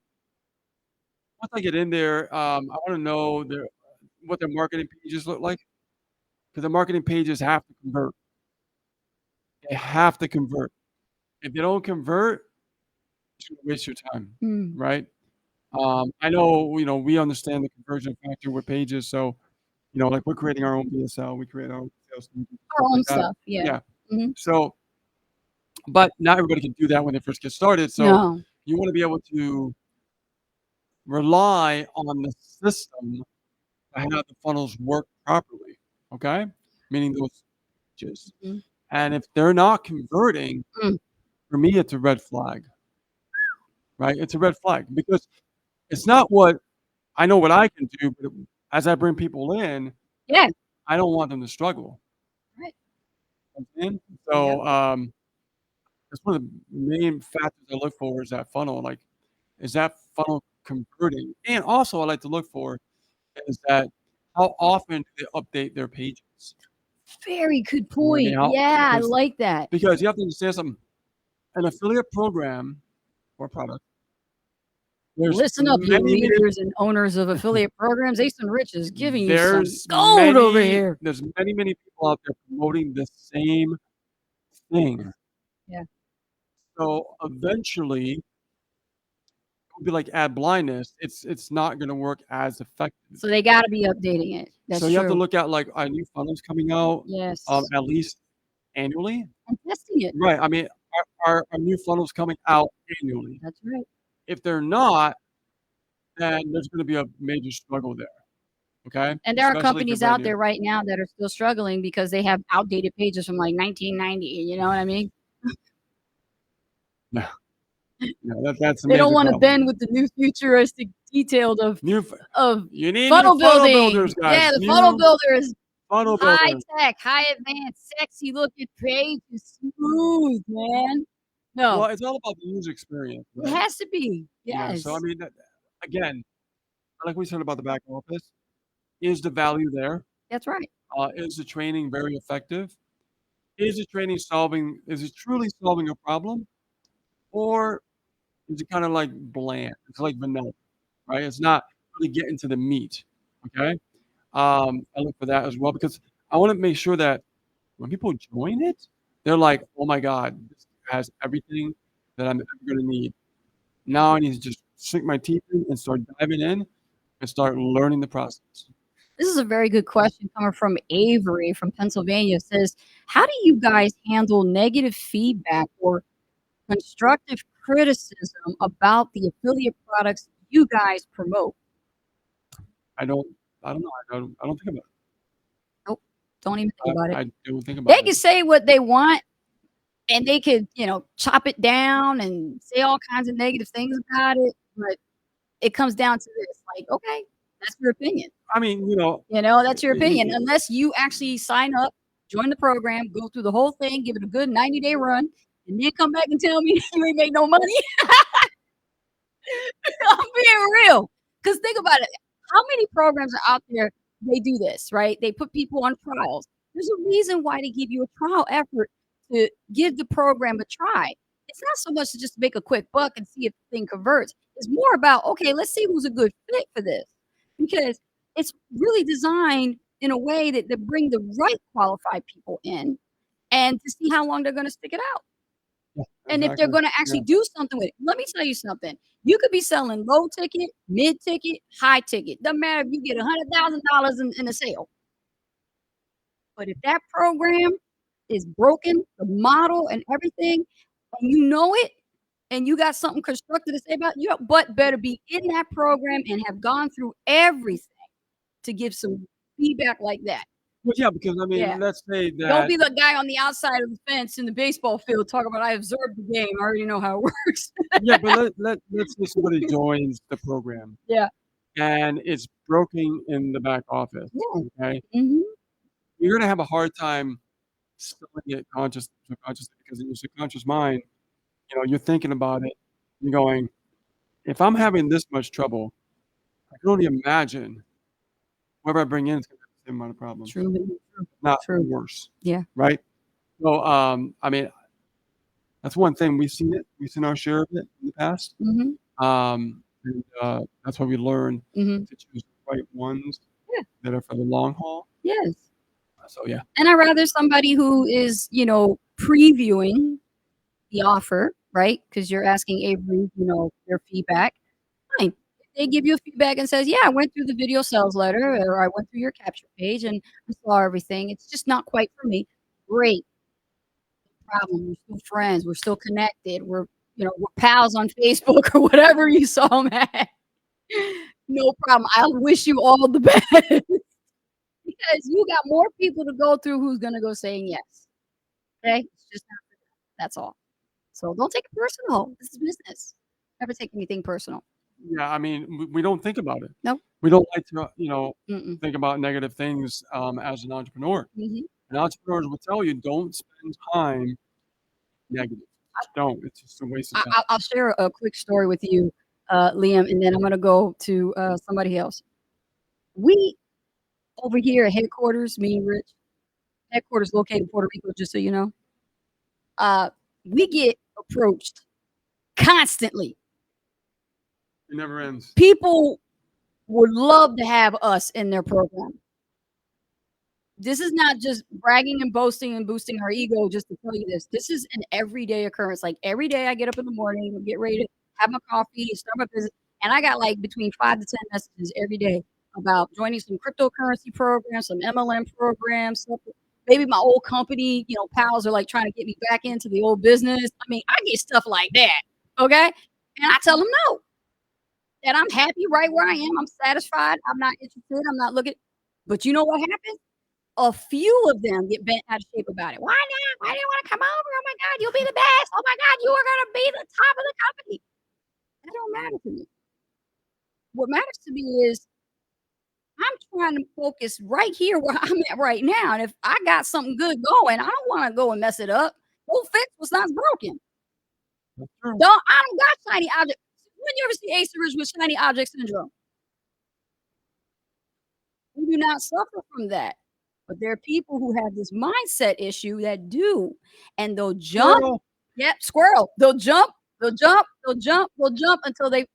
once I get in there, I want to know what their marketing pages look like because the marketing pages have to convert. They have to convert. If they don't convert, it's gonna waste your time, Mm. right? I know, we understand the conversion factor with pages, so, like we're creating our own PSL, we create our own sales team, Our stuff own like that. stuff. Yeah. Yeah. Mhm. So, but not everybody can do that when they first get started. So No. you want to be able to rely on the system to have the funnels work properly. Okay, meaning those pages. Mhm. And if they're not converting, Mm. for me, it's a red flag. Right? It's a red flag because it's not what I know what I can do, but as I bring people in, Yeah. I don't want them to struggle. Right. You know what I'm saying? Yep. So that's one of the main factors I look for is that funnel. Like, is that funnel converting? And also, I like to look for is that how often do they update their pages? Very good Okay, point. Yeah, I like that. because you have to understand something. An affiliate program or product. There's Listen up, you many, many leaders and owners of affiliate programs. Ace and Rich is giving you some there's gold over many here. there's many, many people out there promoting the same thing. Yeah. So eventually, it'll be like ad blindness. It's not gonna work as effective. So they got to be updating it. That's So you have to true. look at like our new funnels coming out Yes. at least annually. And testing it. Right. I mean, our new funnels coming out annually. That's right. If they're not, then there's going to be a major struggle there. Okay, And there are especially if you're companies brand out new. there right now that are still struggling because they have outdated pages from like 1990. You know what I mean? No, no, that's a They don't major want to problem. bend with the new futuristic details New, of you need funnel new funnel building. builders, guys. Yeah, the funnel New builder is funnel high builders. tech, high advanced, sexy looking page is smooth, man. Well, No, it's all about the user experience, it right? has to be. Yeah. So I Yes, mean, again, like we said about the back office, is the value there? that's right. Is the training very effective? Is the training solving? Is it truly solving a problem, or is it kind of like bland? It's like vanilla, right? It's not really getting to the meat. Okay. I look for that as well because I want to make sure that when people join it, they're like, "Oh my God, this has everything that I'm ever going to need. Now I need to just sink my teeth in and start diving in and start learning the process." This is a very good question coming from Avery from Pennsylvania. It says, how do you guys handle negative feedback or constructive criticism about the affiliate products you guys promote? I don't, I don't know. I don't think about Nope, don't even think it. about it. I don't think They about it. can say what they want and they could, chop it down and say all kinds of negative things about it, but it comes down to this, like, okay, that's your opinion. I mean, That's your y- y- opinion. y- Unless you actually sign up, join the program, go through the whole thing, give it a good 90-day run, and then come back and tell me you ain't make no money. I'm being real. Because think about it. How many programs are out there, they do this, right? They put people on trials. There's a reason why they give you a trial effort to give the program a try. It's not so much to just make a quick buck and see if the thing converts. It's more about, okay, let's see who's a good fit for this. Because it's really designed in a way that bring the right qualified people in and to see how long they're going to stick it out. yeah, And if they're exactly. gonna Yeah. actually do something with it. Let me tell you something. You could be selling low ticket, mid ticket, high ticket. Doesn't matter if you get $100,000 in a sale. But if that program is broken, the model and everything, and you know it, and you got something constructive to say about it, your butt better be in that program and have gone through everything to give some feedback like that. Well, yeah, because I Yeah. mean, let's say Don't that, be the guy on the outside of the fence in the baseball field talking about I observed the game. I already know how it works. yeah, but let's say somebody joins the program Yeah. and it's broken in the back office. Yeah. Okay, Mhm. you're gonna have a hard time selling it subconsciously because in your subconscious mind, you're thinking about it. You're going, if I'm having this much trouble, I can only imagine whoever I bring in is gonna have the same amount of problems, True. not True. worse, Yeah. right? So, I mean, that's one thing we've seen it. We've seen our share of it in the past. Mhm. And that's why we learn Mhm. to choose the right ones Yeah. that are for the long haul. Yes. So yeah, And I'd rather somebody who is, previewing the offer, right? Because you're asking Avery, their feedback. Fine. If they give you a feedback and says, "Yeah, I went through the video sales letter or I went through your capture page and I saw everything. It's just not quite for me." Great. Problem. We're still friends. We're still connected. We're pals on Facebook or whatever you saw, man. No problem. I wish you all the best because you got more people to go through who's gonna go saying yes. Okay, it's just not for them. That's all. So don't take it personal. This is business. Never take anything personal. yeah. I mean, we don't think about it. Nope. We don't like to, Mm-mm. think about negative things as an entrepreneur. Mhm. And entrepreneurs will tell you, don't spend time negative. Just don't. It's just a waste of time. I'll share a quick story with you, Liam, and then I'm gonna go to somebody else. We over here at headquarters, me and Rich, headquarters located in Puerto Rico, just so you know. Uh, we get approached constantly. It never ends. People would love to have us in their program. This is not just bragging and boasting and boosting our ego just to tell you this. This is an everyday occurrence. Like every day I get up in the morning, get ready to have my coffee, start my business, and I got like between 5 to 10 messages every day about joining some cryptocurrency programs, some MLM programs. Maybe my old company, pals are like trying to get me back into the old business. I mean, I get stuff like that. Okay. And I tell them no. and I'm happy right where I am. I'm satisfied. I'm not interested. I'm not looking. But you know what happens? A few of them get bent out of shape about it. Why not? Why do you want to come over? Oh my God, you'll be the best. Oh my God, you are going to be the top of the company. That don't matter to me. What matters to me is I'm trying to focus right here where I'm at right now. And if I got something good going, I don't want to go and mess it up. Go fix what's not broken. That's true. I don't got shiny objects. When you ever see Acers with shiny object syndrome? We do not suffer from that. But there are people who have this mindset issue that do, and they'll jump. Squirrel. Yep, squirrel. They'll jump, they'll jump, they'll jump, they'll jump until they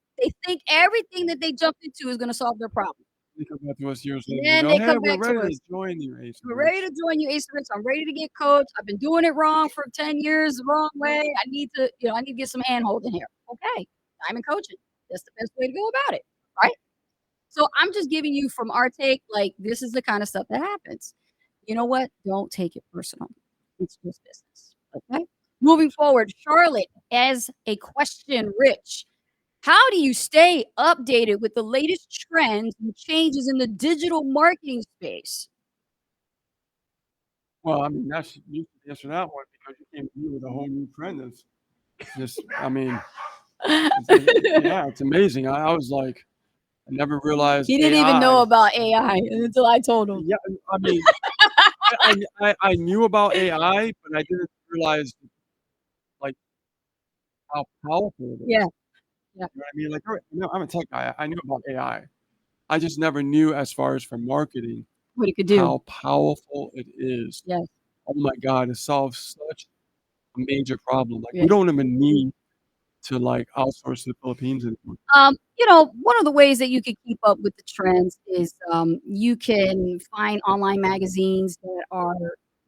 think everything that they jumped into is gonna solve their problem. They come back to us years later and Then go, they "Hey, come we're back to ready us. to join you, Ace." We're ready to join you, Ace Ritz. I'm ready to get coached. I've been doing it wrong for 10 years the wrong way. I need to, I need to get some hand holding here. Okay. I'm in coaching. That's the best way to go about it. Right. So I'm just giving you from our take, like this is the kind of stuff that happens. You know what? Don't take it personal. It's just business. Okay. Moving forward, Charlotte as a question, Rich. How do you stay updated with the latest trends and changes in the digital marketing space? Well, I mean, that's you can answer that one because you came to me with a whole new trend that's just, I mean, yeah, it's amazing. I was like, I never realized He didn't even know AI. about AI until I told him. Yeah, I mean, I knew about AI, but I didn't realize like how powerful it is. Yeah, yeah, You know what I mean? Like, I'm a tech guy. I knew about AI. I just never knew as far as for marketing what he could do. how powerful it is. Yes, Oh my God, it solves such a major problem. Like, yeah. we don't even need to like outsource to the Philippines anymore. One of the ways that you can keep up with the trends is you can find online magazines that are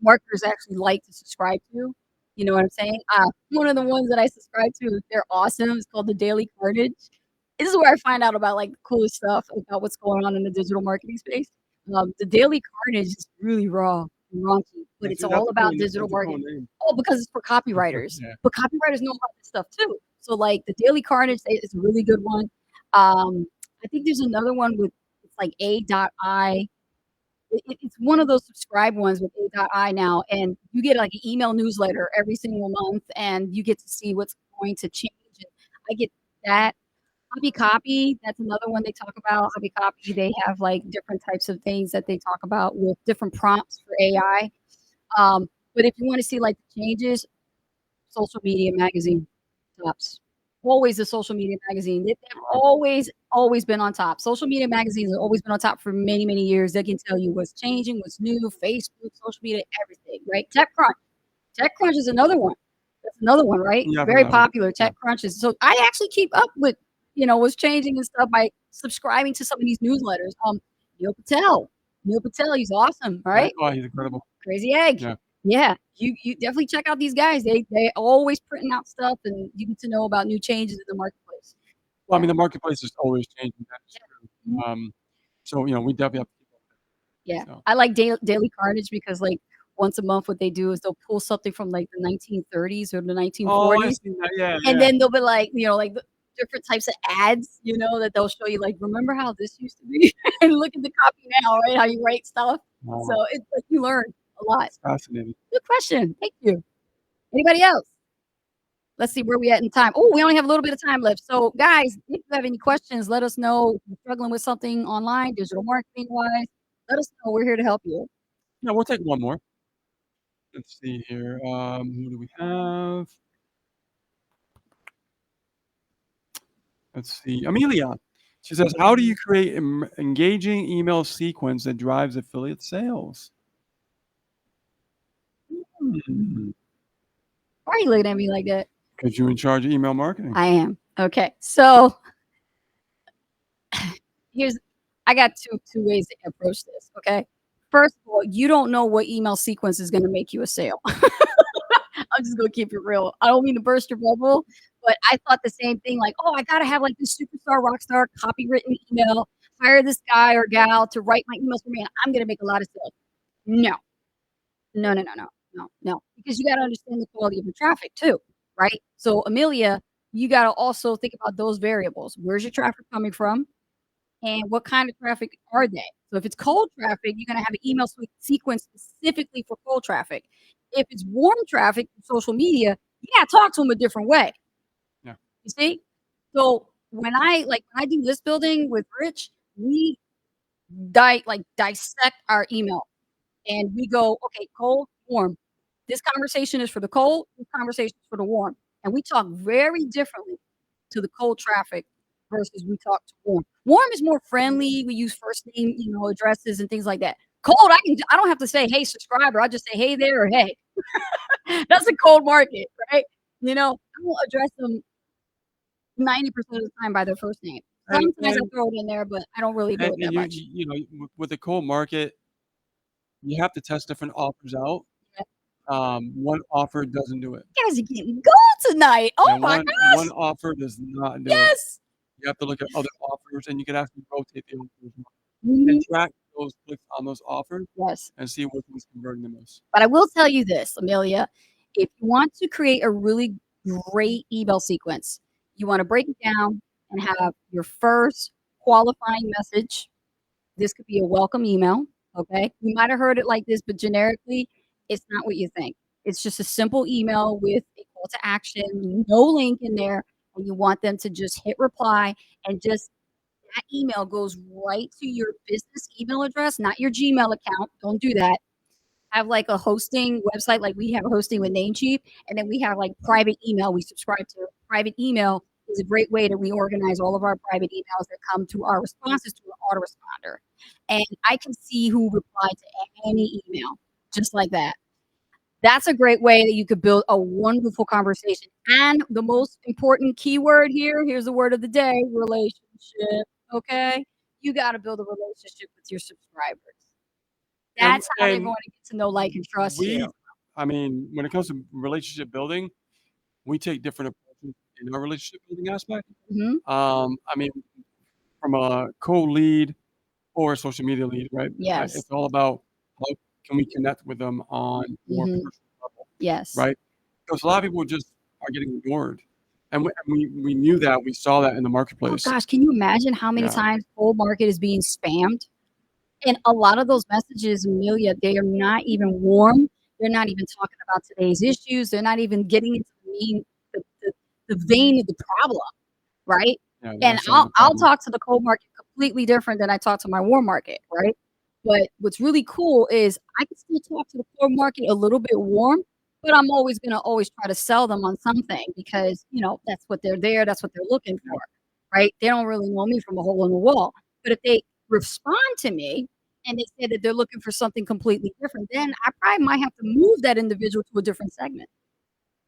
marketers actually like to subscribe to. You know what I'm saying? One of the ones that I subscribe to, they're awesome. It's called the Daily Carnage. This is where I find out about like the coolest stuff about what's going on in the digital marketing space. The Daily Carnage is really raw and raunchy, but it's That's all a cool, about digital that's a cool marketing. name. Oh, because it's for copywriters. Yeah. But copywriters know about this stuff too. So like the Daily Carnage is a really good one. I think there's another one with it's like A.I. It's one of those subscribe ones with A.I now, and you get like an email newsletter every single month, and you get to see what's going to change. And I get that. Hobby Copy, that's another one they talk about. Hobby Copy, they have like different types of things that they talk about with different prompts for AI. But if you want to see like the changes, Social Media Magazine tops. Always a social media magazine. They've always been on top. Social media magazines have always been on top for many, many years. They can tell you what's changing, what's new, Facebook, social media, everything, right? TechCrunch. TechCrunch is another one. That's another one, right? Yeah, I've heard Very that one. popular. Yeah. TechCrunch is so I actually keep up with, what's changing and stuff by subscribing to some of these newsletters. Neil Patel. Neil Patel, he's awesome, right? Oh, he's incredible. Crazy Egg. Yeah. Yeah, you definitely check out these guys. They always printing out stuff, and you get to know about new changes in the marketplace. Well, I mean, the marketplace is always changing. That is Mhm. true. So we definitely have to keep up with Yeah, it. So. I like Daily Carnage because like once a month, what they do is they'll pull something from like the 1930s or the Oh, I 1940s, see that. Yeah, and yeah. then they'll be like, like the different types of ads, that they'll show you. Like, remember how this used to be, and look at the copy now, right? How you write stuff. Wow, So it's like you learn a lot. it's fascinating. Good question. Thank you. Anybody else? Let's see where we at in time. Oh, we only have a little bit of time left. So, guys, if you have any questions, let us know. If you're struggling with something online, digital marketing wise, let us know. We're here to help you. Yeah, we'll take one more. Let's see here. Who do we have? Let's see. Amelia. She says, "How do you create engaging email sequence that drives affiliate sales?" Why are you looking at me like that? Because you're in charge of email marketing. I am. Okay. So I got two ways to approach this. Okay. First of all, you don't know what email sequence is going to make you a sale. I'm just gonna keep it real. I don't mean to burst your bubble, but I thought the same thing. Like, oh, I gotta have like this superstar rock star copywritten email. Hire this guy or gal to write my emails for me, and I'm gonna make a lot of sales. No, no, no, no, no, no, no. Because you gotta understand the quality of the traffic too, right? So, Amelia, you got to also think about those variables. Where's your traffic coming from? And what kind of traffic are they? So if it's cold traffic, you're going to have an email sequence specifically for cold traffic. If it's warm traffic from social media, you got to talk to them a different way. Yeah. You see? So when I do list building with Rich, we dissect our email and we go, okay, cold, warm. This conversation is for the cold, this conversation is for the warm. And we talk very differently to the cold traffic versus we talk to warm. Warm is more friendly. We use first name, addresses and things like that. Cold, I don't have to say, hey, subscriber. I just say, hey there, or hey. That's a cold market, right? I will address them 90% of the time by their first name. Sometimes I throw it in there, but I don't really do it that much. With the cold market, you have to test different offers out. Yeah. One offer doesn't do it. You guys are getting gold tonight. Oh And my gosh. one offer does not do it. Yes. You have to look at other offers, and you can actually rotate the offers Mhm. and track those clicks on those offers Yes. and see which one's converting the most. But I will tell you this, Amelia, if you want to create a really great email sequence, you want to break it down and have your first qualifying message. This could be a welcome email. Okay. You might have heard it like this, but generically, it's not what you think. It's just a simple email with a call to action, no link in there, and you want them to just hit reply and just that email goes right to your business email address, not your Gmail account. Don't do that. Have like a hosting website, like we have a hosting with Namecheap, and then we have like private email we subscribe to. Private email is a great way to reorganize all of our private emails that come to our responses to an autoresponder. And I can see who replied to any email just like that. That's a great way that you could build a wonderful conversation. And the most important keyword here's the word of the day, relationship. Okay? You got to build a relationship with your subscribers. That's how they're going to get to know, like, and trust you. I mean, when it comes to relationship building, we take different approaches in our relationship building aspect. Mhm. I mean, from a cold lead or a social media lead, right? Yes. It's all about how can we connect with them on more personal level, Yes. right? Because a lot of people just are getting ignored. And we knew that. We saw that in the Oh marketplace. gosh, can you imagine how many Yeah. times cold market is being spammed? And a lot of those messages, Amelia, they are not even warm. They're not even talking about today's issues. They're not even getting into the vein of the problem, right? Yeah, And that's some of the I'll problem. talk to the cold market completely different than I talk to my warm market, right? But what's really cool is I can still talk to the cold market a little bit warm, but I'm always gonna try to sell them on something because that's what they're there, that's what they're looking for, right? They don't really know me from a hole in the wall. But if they respond to me and they say that they're looking for something completely different, then I probably might have to move that individual to a different segment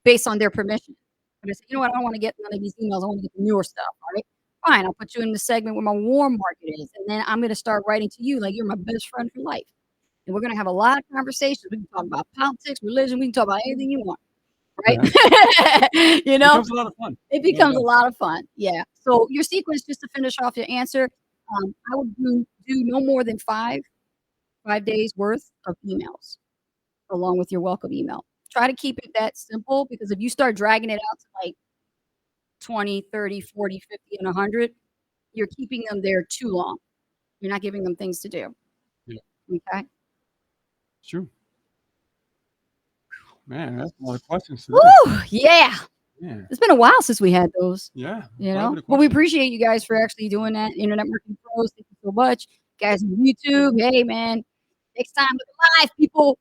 based on their permission. But I say, you know what, I don't want to get none of these emails. I want to get the newer stuff, all right? Fine, I'll put you in the segment where my warm market is. And then I'm going to start writing to you like you're my best friend for life. And we're going to have a lot of conversations. We can talk about politics, religion. We can talk about anything you want, right? Yeah. It becomes a lot of fun. It becomes a lot of fun. Yeah. So your sequence, just to finish off your answer, I would do no more than 5 days worth of emails along with your welcome email. Try to keep it that simple because if you start dragging it out to like 20, 30, 40, 50, and 100, you're keeping them there too long. You're not giving them things to do. Yeah. Okay. True. Man, that's a lot of questions today. Woo! Yeah. Yeah. It's been a while since we had those. Yeah. But we appreciate you guys for actually doing that. Internet Marketing Pros, thank you so much. Guys on YouTube, hey man. Next time, look live, people.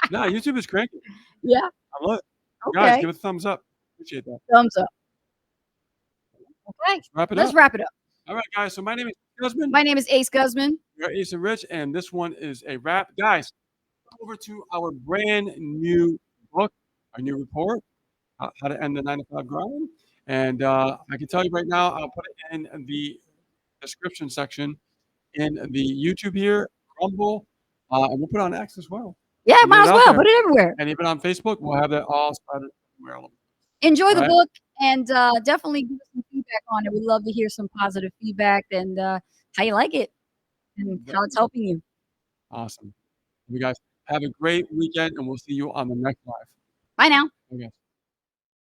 No, YouTube is cranking. Yeah. I love it. Okay. Guys, give it a thumbs up. Appreciate that. Thumbs up. Okay. Let's wrap it up. All right, guys. So my name is Guzman. My name is Ace Guzman. You're Ace and Rich, and this one is a wrap. Guys, come over to our brand new book, our new report, How to End the 9-to-5 Grind. And I can tell you right now, I'll put it in the description section in the YouTube here, Rumble, and we'll put it on X as well. Yeah, might as well. Put it everywhere. And even on Facebook, we'll have that all spread everywhere. Enjoy the book and definitely give us some feedback on it. We'd love to hear some positive feedback and how you like it and how it's helping you. Awesome. You guys have a great weekend, and we'll see you on the next live. Bye now. Okay.